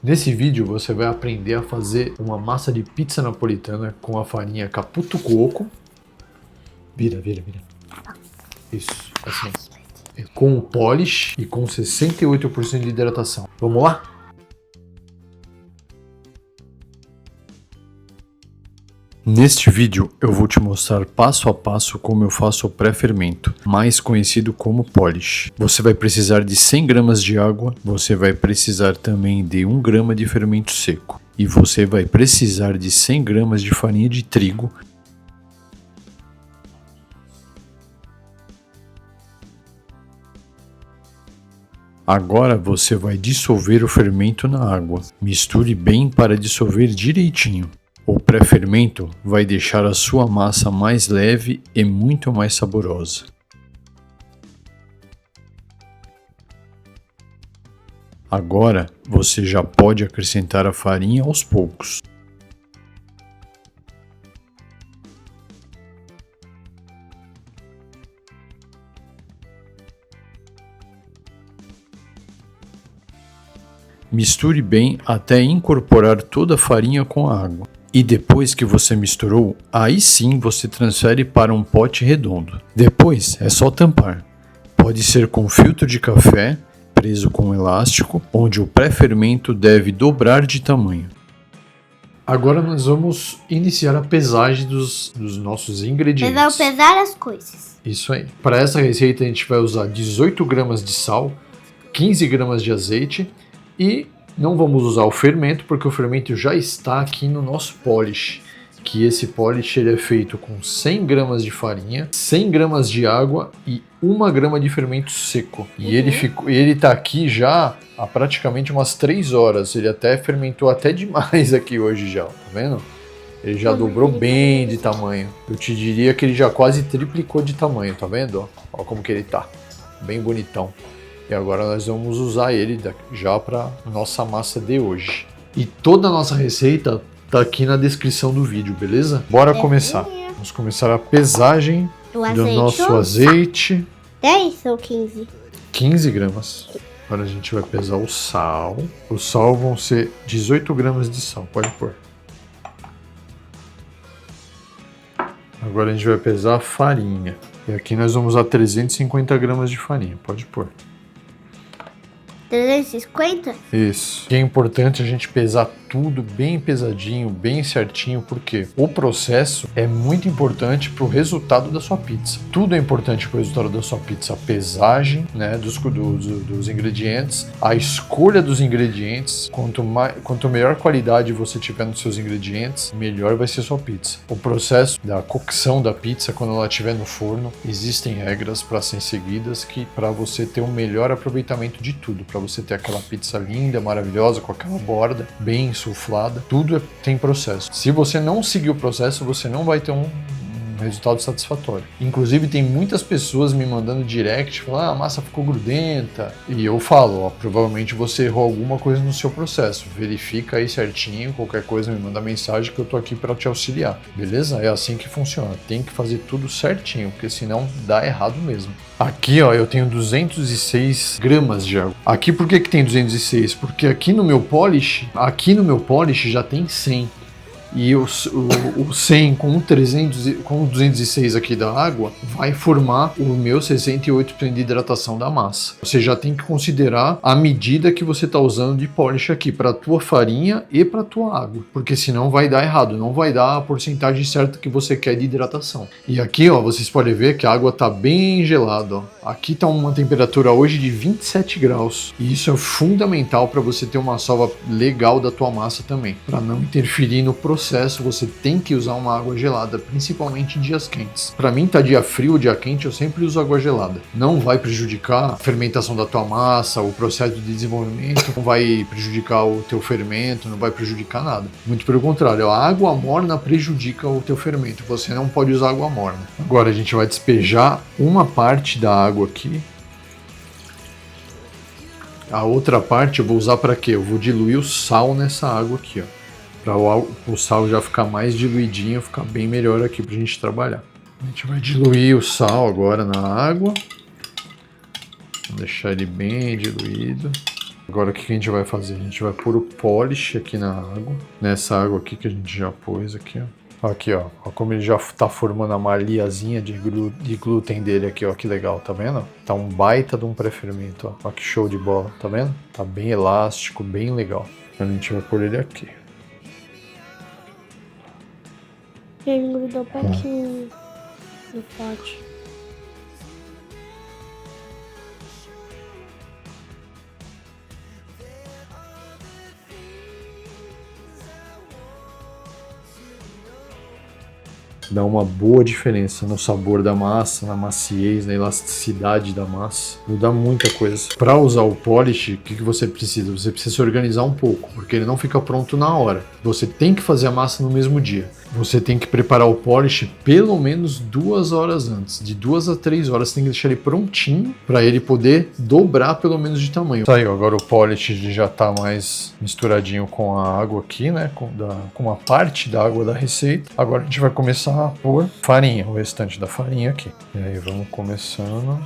Nesse vídeo você vai aprender a fazer uma massa de pizza napolitana com a farinha Caputo Coco. Vira. Isso, assim. Com o polish e com 68% de hidratação. Vamos lá? Neste vídeo eu vou te mostrar passo a passo como eu faço o pré-fermento, mais conhecido como polish. Você vai precisar de 100 gramas de água, você vai precisar também de 1 grama de fermento seco e você vai precisar de 100 gramas de farinha de trigo. Agora você vai dissolver o fermento na água. Misture bem para dissolver direitinho. O pré-fermento vai deixar a sua massa mais leve e muito mais saborosa. Agora você já pode acrescentar a farinha aos poucos. Misture bem até incorporar toda a farinha com a água. E depois que você misturou, aí sim você transfere para um pote redondo. Depois é só tampar. Pode ser com filtro de café, preso com um elástico, onde o pré-fermento deve dobrar de tamanho. Agora nós vamos iniciar a pesagem dos nossos ingredientes. Pesar as coisas. Isso aí. Para essa receita a gente vai usar 18 gramas de sal, 15 gramas de azeite e não vamos usar o fermento, porque o fermento já está aqui no nosso polish. Que esse polish ele é feito com 100 gramas de farinha, 100 gramas de água e 1 grama de fermento seco. E ele está aqui já há praticamente umas 3 horas. Ele até fermentou até demais aqui hoje já, tá vendo? Ele já dobrou bem de tamanho. Eu te diria que ele já quase triplicou de tamanho, tá vendo? Olha como que ele tá. Bem bonitão. E agora nós vamos usar ele já para nossa massa de hoje. E toda a nossa receita tá aqui na descrição do vídeo, beleza? Bora começar. Vamos começar a pesagem do nosso azeite. 10 ou 15? 15 gramas. Agora a gente vai pesar o sal. O sal vão ser 18 gramas de sal, pode pôr. Agora a gente vai pesar a farinha. E aqui nós vamos usar 350 gramas de farinha, pode pôr. 350? Isso. E é importante a gente pesar tudo bem pesadinho, bem certinho, porque o processo é muito importante para o resultado da sua pizza. Tudo é importante para o resultado da sua pizza. A pesagem, né, dos ingredientes, a escolha dos ingredientes. Quanto melhor qualidade você tiver nos seus ingredientes, melhor vai ser a sua pizza. O processo da cocção da pizza, quando ela estiver no forno, existem regras para serem seguidas para você ter um melhor aproveitamento de tudo, para você ter aquela pizza linda, maravilhosa, com aquela borda bem insuflada. Tudo tem processo. Se você não seguir o processo, você não vai ter um resultado satisfatório. Inclusive tem muitas pessoas me mandando direct, falando, a massa ficou grudenta. E eu falo, provavelmente você errou alguma coisa no seu processo. Verifica aí certinho, qualquer coisa me manda mensagem que eu tô aqui para te auxiliar. Beleza? É assim que funciona. Tem que fazer tudo certinho, porque senão dá errado mesmo. Aqui, ó, eu tenho 206 gramas de água. Aqui por que tem 206? Porque aqui no meu polish já tem 100. E o 100 com 206 aqui da água vai formar o meu 68% de hidratação da massa. Você já tem que considerar a medida que você está usando de polish aqui para a tua farinha e para a tua água, porque senão vai dar errado, não vai dar a porcentagem certa que você quer de hidratação. E aqui, ó, vocês podem ver que a água está bem gelada, ó. Aqui está uma temperatura hoje de 27 graus e isso é fundamental para você ter uma sova legal da tua massa também, para não interferir no processo. Você tem que usar uma água gelada, principalmente em dias quentes. Para mim tá dia frio ou dia quente, eu sempre uso água gelada. Não vai prejudicar a fermentação da tua massa, o processo de desenvolvimento, não vai prejudicar o teu fermento, não vai prejudicar nada. Muito pelo contrário, a água morna prejudica o teu fermento. Você não pode usar água morna. Agora a gente vai despejar uma parte da água aqui. A outra parte eu vou usar para quê? Eu vou diluir o sal nessa água aqui, ó. Para o sal já ficar mais diluidinho, ficar bem melhor aqui pra gente trabalhar. A gente vai diluir o sal agora na água. Vou deixar ele bem diluído. Agora o que a gente vai fazer? A gente vai pôr o polish aqui na água. Nessa água aqui que a gente já pôs aqui, ó. Aqui, ó. Ó como ele já tá formando a malhazinha de glúten dele aqui, ó. Que legal, tá vendo? Tá um baita de um pré-fermento, ó. Ó que show de bola, tá vendo? Tá bem elástico, bem legal. A gente vai pôr ele aqui. Ele grudou um pouquinho no pote. Dá uma boa diferença no sabor da massa, na maciez, na elasticidade da massa. Muda muita coisa. Para usar o polish, o que você precisa? Você precisa se organizar um pouco, porque ele não fica pronto na hora. Você tem que fazer a massa no mesmo dia. Você tem que preparar o polish pelo menos 2 horas antes. De 2 a 3 horas, você tem que deixar ele prontinho para ele poder dobrar pelo menos de tamanho. Tá aí, agora o polish já está mais misturadinho com a água aqui, né? Com uma parte da água da receita. Agora a gente vai começar a pôr farinha, o restante da farinha aqui. E aí vamos começando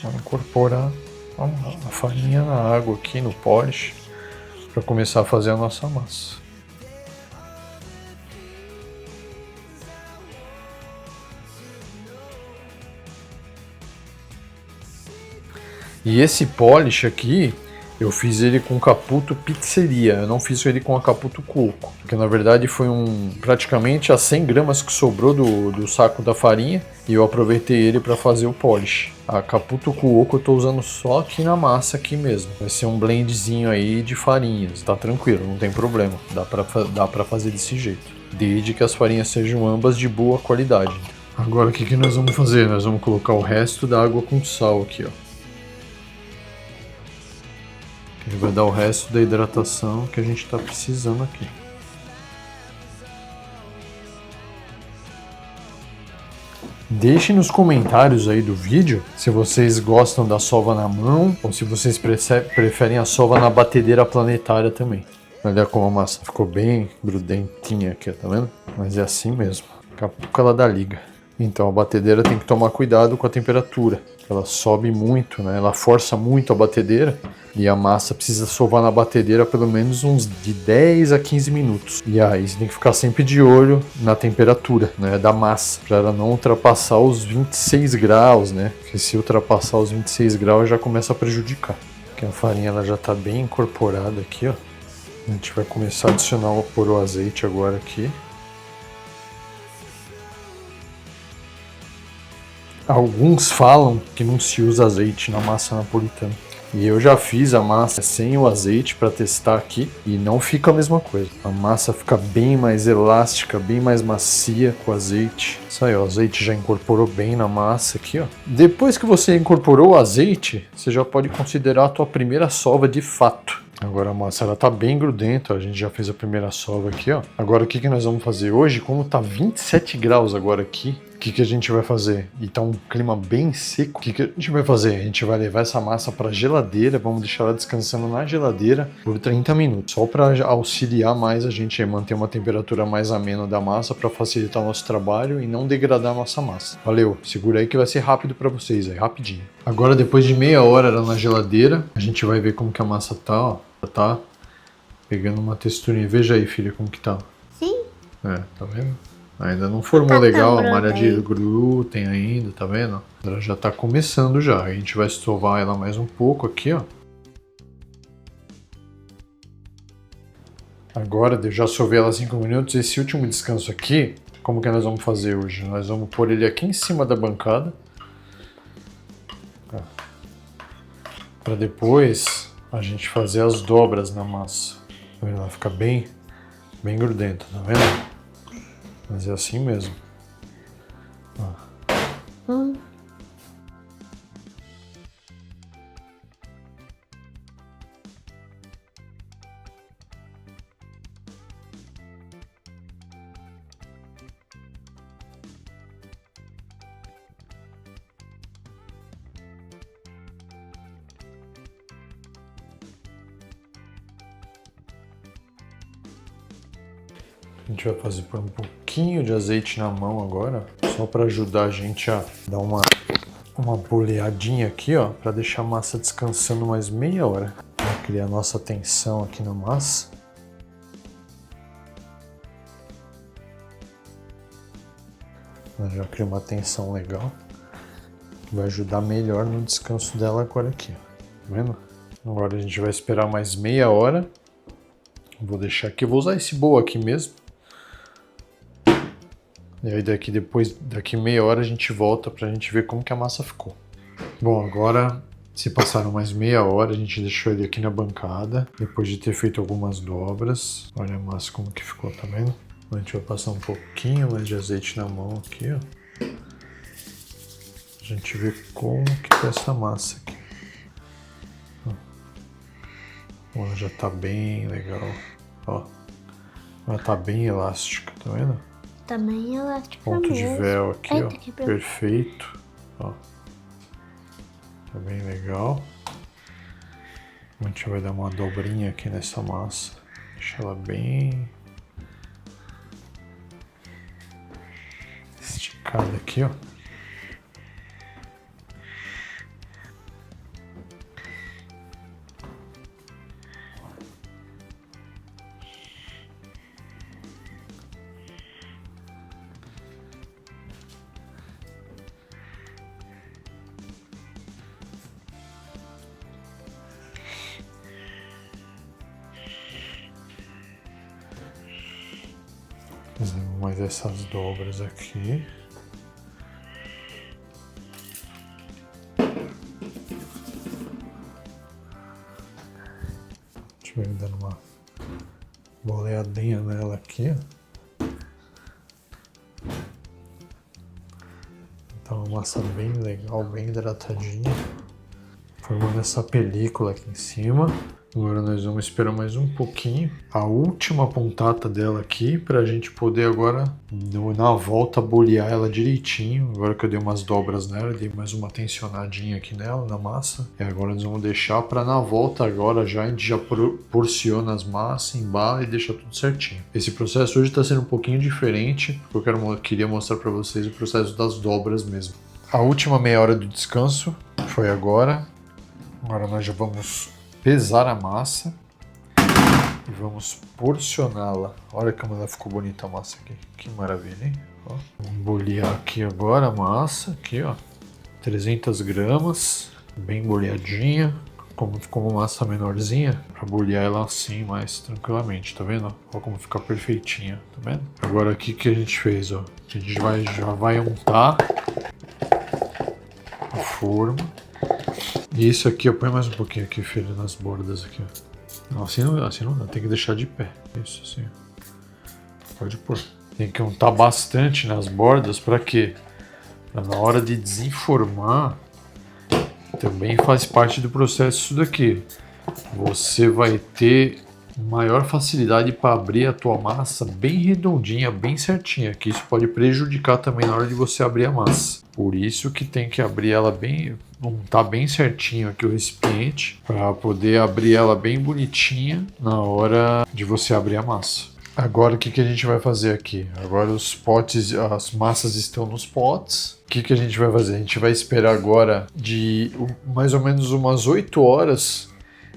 a incorporar a farinha na água aqui, no polish, para começar a fazer a nossa massa. E esse polish aqui, eu fiz ele com Caputo Pizzeria, eu não fiz ele com a Caputo Coco, porque na verdade foi praticamente a 100 gramas que sobrou do saco da farinha e eu aproveitei ele para fazer o polish. A Caputo Coco eu tô usando só aqui na massa aqui mesmo, vai ser um blendzinho aí de farinhas, tá tranquilo, não tem problema, dá pra fazer desse jeito, desde que as farinhas sejam ambas de boa qualidade. Agora o que nós vamos fazer? Nós vamos colocar o resto da água com sal aqui, ó. Ele vai dar o resto da hidratação que a gente está precisando aqui. Deixem nos comentários aí do vídeo se vocês gostam da sova na mão ou se vocês preferem a sova na batedeira planetária também. Olha como a massa ficou bem grudentinha aqui, tá vendo? Mas é assim mesmo. Daqui a pouco ela dá liga. Então a batedeira tem que tomar cuidado com a temperatura. Ela sobe muito, né? Ela força muito a batedeira e a massa precisa sovar na batedeira pelo menos uns de 10 a 15 minutos. E aí você tem que ficar sempre de olho na temperatura, né, da massa, para ela não ultrapassar os 26 graus, né? Porque se ultrapassar os 26 graus já começa a prejudicar. Porque a farinha ela já está bem incorporada aqui, ó. A gente vai começar a adicionar o azeite agora aqui. Alguns falam que não se usa azeite na massa napolitana. E eu já fiz a massa sem o azeite para testar aqui e não fica a mesma coisa. A massa fica bem mais elástica, bem mais macia com o azeite. Isso aí, ó, o azeite já incorporou bem na massa aqui, ó. Depois que você incorporou o azeite, você já pode considerar a tua primeira sova de fato. Agora a massa ela tá bem grudenta, a gente já fez a primeira sova aqui, ó. Agora o que nós vamos fazer hoje? Como tá 27 graus agora aqui, o que a gente vai fazer? E tá um clima bem seco. O que a gente vai fazer? A gente vai levar essa massa para geladeira, vamos deixar ela descansando na geladeira por 30 minutos, só para auxiliar mais a gente a manter uma temperatura mais amena da massa para facilitar o nosso trabalho e não degradar a nossa massa. Valeu, segura aí que vai ser rápido para vocês aí, rapidinho. Agora depois de meia hora ela na geladeira, a gente vai ver como que a massa tá, ó. Tá pegando uma texturinha. Veja aí, filha, como que tá. Sim. É, tá vendo? Ainda não formou Tá legal a tão malha de bem. glúten ainda, tá vendo? Ela já tá começando já. A gente vai sovar ela mais um pouco aqui, ó. Agora, eu já sovei ela 5 minutos. Esse último descanso aqui, como que nós vamos fazer hoje? Nós vamos pôr ele aqui em cima da bancada. Para depois a gente fazer as dobras na massa. Tá vendo? Ela fica bem grudenta, tá vendo? Mas é assim mesmo. Ó. A gente vai fazer por um pouquinho de azeite na mão agora, só para ajudar a gente a dar uma boleadinha aqui, ó, para deixar a massa descansando mais meia hora. criar nossa tensão aqui na massa. Ela já cria uma tensão legal. Vai ajudar melhor no descanso dela agora aqui, ó. Tá vendo? Agora a gente vai esperar mais meia hora. Vou deixar aqui, eu vou usar esse bowl aqui mesmo. E aí daqui meia hora a gente volta pra gente ver como que a massa ficou. Bom, agora se passaram mais meia hora, a gente deixou ele aqui na bancada, depois de ter feito algumas dobras. Olha a massa como que ficou, tá vendo? A gente vai passar um pouquinho mais de azeite na mão aqui, ó. A gente vê como que tá essa massa aqui. Ela já tá bem legal, ó. Ela tá bem elástica, tá vendo? Também elástica Ponto de mesmo. véu aqui, Eita, ó. quebrou. Perfeito, ó. Tá bem legal. A gente vai dar uma dobrinha aqui nessa massa. Deixa ela bem esticada aqui, ó. Fazendo mais essas dobras aqui. A gente vai dando uma boleadinha nela aqui, ó. Tá uma massa bem legal, bem hidratadinha. Formando essa película aqui em cima. Agora nós vamos esperar mais um pouquinho. A última pontata dela aqui, pra gente poder agora, na volta, bolear ela direitinho. Agora que eu dei umas dobras nela, dei mais uma tensionadinha aqui nela, na massa. E agora nós vamos deixar pra na volta agora, já a gente já porciona as massas, embala e deixa tudo certinho. Esse processo hoje tá sendo um pouquinho diferente, porque eu queria mostrar pra vocês o processo das dobras mesmo. A última meia hora do descanso foi agora. Agora nós já vamos pesar a massa e vamos porcioná-la. Olha como ela ficou bonita a massa aqui. Que maravilha, hein? Ó, vamos bolear aqui agora a massa. Aqui, ó. 300 gramas. Bem boleadinha. Como ficou uma massa menorzinha, para bolear ela assim mais tranquilamente, tá vendo? Olha como fica perfeitinha, tá vendo? Agora aqui que a gente fez, ó. A gente já vai untar a forma. E isso aqui, eu ponho mais um pouquinho aqui, filho, nas bordas aqui, ó. Não, assim não dá, tem que deixar de pé. Isso, assim, ó. Pode pôr. Tem que untar bastante nas bordas, pra quê? Pra na hora de desenformar, também faz parte do processo isso daqui. Você vai ter maior facilidade para abrir a tua massa bem redondinha, bem certinha, que isso pode prejudicar também na hora de você abrir a massa. Por isso que tem que abrir ela bem, untar bem certinho aqui o recipiente, para poder abrir ela bem bonitinha na hora de você abrir a massa. Agora o que a gente vai fazer aqui? Agora os potes, as massas estão nos potes. O que a gente vai fazer? A gente vai esperar agora de mais ou menos umas 8 horas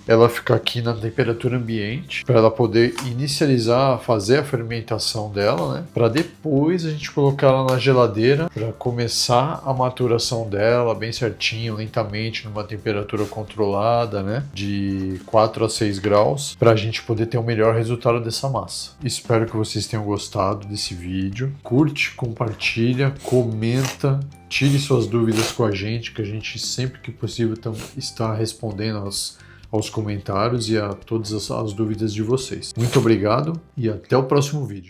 ela ficar aqui na temperatura ambiente, para ela poder inicializar, fazer a fermentação dela, né? Para depois a gente colocar ela na geladeira para começar a maturação dela bem certinho, lentamente, numa temperatura controlada, né? De 4 a 6 graus, para a gente poder ter o melhor resultado dessa massa. Espero que vocês tenham gostado desse vídeo. Curte, compartilha, comenta. Tire suas dúvidas com a gente, que a gente sempre que possível está respondendo aos comentários e a todas as dúvidas de vocês. Muito obrigado e até o próximo vídeo.